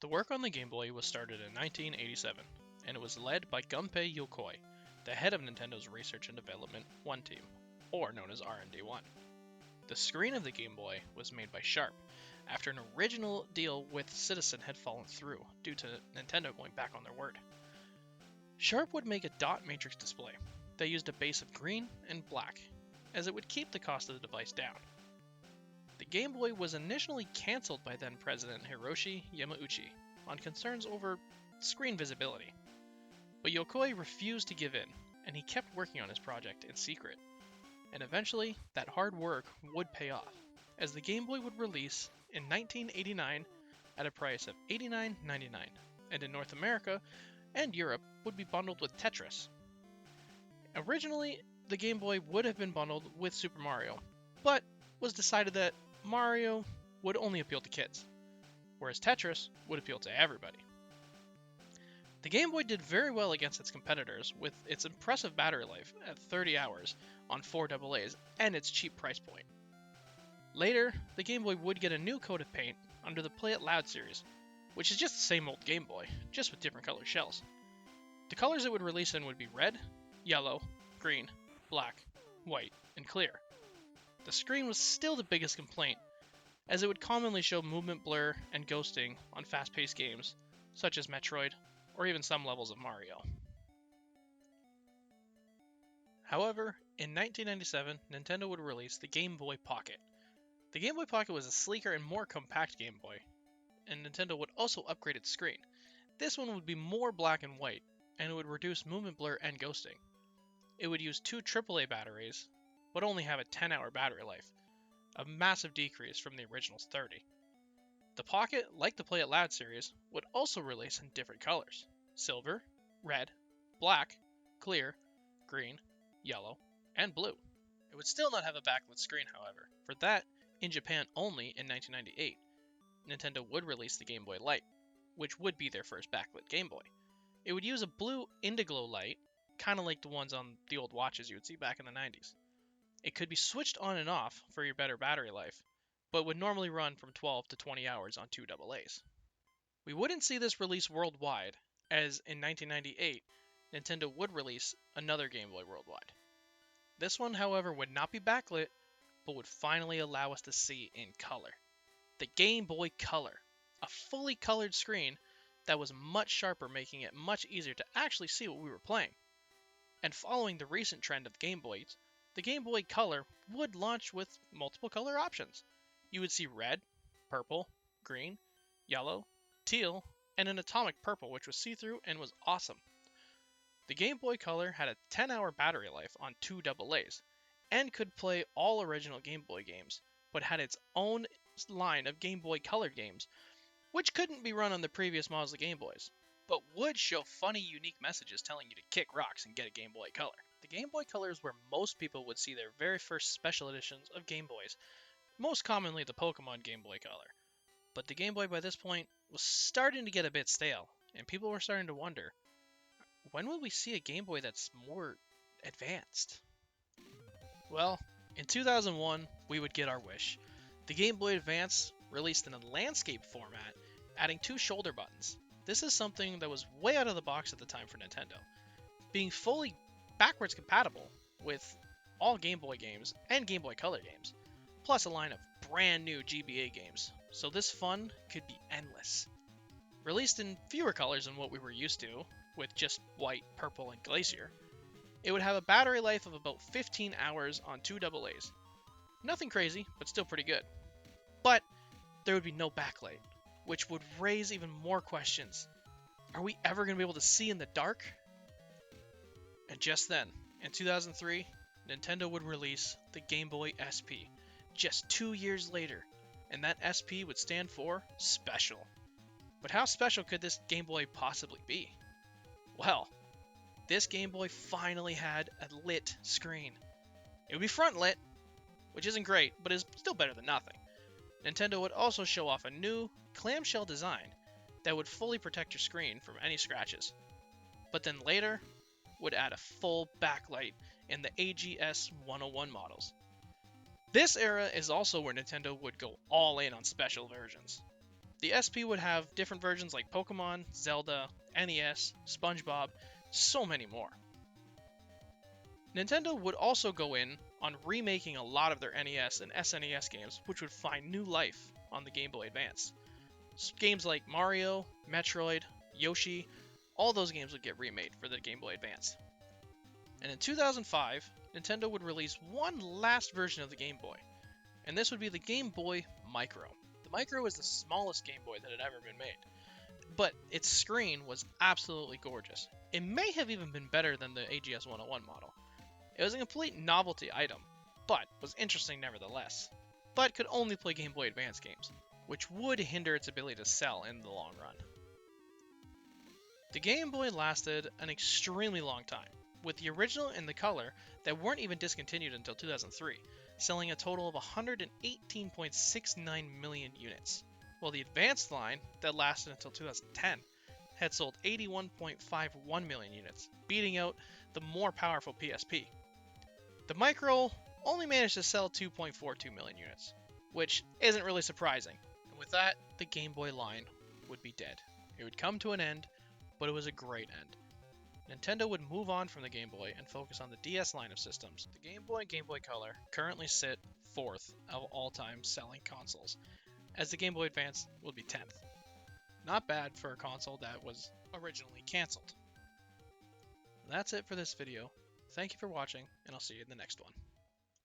The work on the Game Boy was started in 1987, and it was led by Gunpei Yokoi, the head of Nintendo's Research and Development 1 team, or known as R&D1. The screen of the Game Boy was made by Sharp, after an original deal with Citizen had fallen through due to Nintendo going back on their word. Sharp would make a dot matrix display that used a base of green and black, as it would keep the cost of the device down. The Game Boy was initially cancelled by then President Hiroshi Yamauchi on concerns over screen visibility, but Yokoi refused to give in, and he kept working on his project in secret. And eventually, that hard work would pay off, as the Game Boy would release in 1989 at a price of $89.99, and in North America and Europe would be bundled with Tetris. Originally, the Game Boy would have been bundled with Super Mario, but was decided that Mario would only appeal to kids, whereas Tetris would appeal to everybody. The Game Boy did very well against its competitors with its impressive battery life at 30 hours on 4 AA's and its cheap price point. Later, the Game Boy would get a new coat of paint under the Play It Loud series, which is just the same old Game Boy, just with different colored shells. The colors it would release in would be red, yellow, green, black, white, and clear. The screen was still the biggest complaint, as it would commonly show movement blur and ghosting on fast-paced games, such as Metroid, or even some levels of Mario. However, in 1997, Nintendo would release the Game Boy Pocket. The Game Boy Pocket was a sleeker and more compact Game Boy, and Nintendo would also upgrade its screen. This one would be more black and white, and it would reduce movement blur and ghosting. It would use 2 AAA batteries, but only have a 10-hour battery life, a massive decrease from the original's 30. The Pocket, like the Play It Loud series, would also release in different colors: silver, red, black, clear, green, yellow, and blue. It would still not have a backlit screen, however. For that, in Japan only in 1998, Nintendo would release the Game Boy Light, which would be their first backlit Game Boy. It would use a blue indiglo light, kind of like the ones on the old watches you would see back in the 90s. It could be switched on and off for your better battery life, but would normally run from 12 to 20 hours on 2 AA's. We wouldn't see this release worldwide, as in 1998, Nintendo would release another Game Boy worldwide. This one, however, would not be backlit, but would finally allow us to see in color. The Game Boy Color, a fully colored screen that was much sharper, making it much easier to actually see what we were playing. And following the recent trend of Game Boys, the Game Boy Color would launch with multiple color options. You would see red, purple, green, yellow, teal, and an atomic purple, which was see-through and was awesome. The Game Boy Color had a 10-hour battery life on 2 AA's, and could play all original Game Boy games, but had its own line of Game Boy Color games, which couldn't be run on the previous models of Game Boys, but would show funny, unique messages telling you to kick rocks and get a Game Boy Color. The Game Boy Color is where most people would see their very first special editions of Game Boys, most commonly the Pokemon Game Boy Color. But the Game Boy by this point was starting to get a bit stale, and people were starting to wonder, when will we see a Game Boy that's more advanced? Well, in 2001, we would get our wish. The Game Boy Advance released in a landscape format, adding 2 shoulder buttons. This is something that was way out of the box at the time for Nintendo, being fully backwards compatible with all Game Boy games and Game Boy Color games, plus a line of brand new GBA games, so this fun could be endless. Released in fewer colors than what we were used to, with just white, purple, and glacier, it would have a battery life of about 15 hours on 2 AA's. Nothing crazy, but still pretty good. But there would be no backlight, which would raise even more questions. Are we ever going to be able to see in the dark? And just then, in 2003, Nintendo would release the Game Boy SP, just 2 years later, and that SP would stand for Special. But how special could this Game Boy possibly be? Well, this Game Boy finally had a lit screen. It would be front lit, which isn't great, but is still better than nothing. Nintendo would also show off a new clamshell design that would fully protect your screen from any scratches, but then later would add a full backlight in the AGS 101 models. This era is also where Nintendo would go all in on special versions. The SP would have different versions like Pokemon, Zelda, NES, SpongeBob, so many more. Nintendo would also go in on remaking a lot of their NES and SNES games, which would find new life on the Game Boy Advance. Games like Mario, Metroid, Yoshi, all those games would get remade for the Game Boy Advance. And in 2005, Nintendo would release one last version of the Game Boy, and this would be the Game Boy Micro. The Micro is the smallest Game Boy that had ever been made, but its screen was absolutely gorgeous. It may have even been better than the AGS 101 model. It was a complete novelty item, but was interesting nevertheless, but could only play Game Boy Advance games, which would hinder its ability to sell in the long run. The Game Boy lasted an extremely long time, with the original and the color that weren't even discontinued until 2003, selling a total of 118.69 million units, while the advanced line that lasted until 2010 had sold 81.51 million units, beating out the more powerful PSP. The Micro only managed to sell 2.42 million units, which isn't really surprising, and with that, the Game Boy line would be dead. It would come to an end, but it was a great end. Nintendo would move on from the Game Boy and focus on the DS line of systems. The Game Boy and Game Boy Color currently sit 4th of all-time selling consoles, as the Game Boy Advance will be 10th. Not bad for a console that was originally cancelled. That's it for this video. Thank you for watching, and I'll see you in the next one.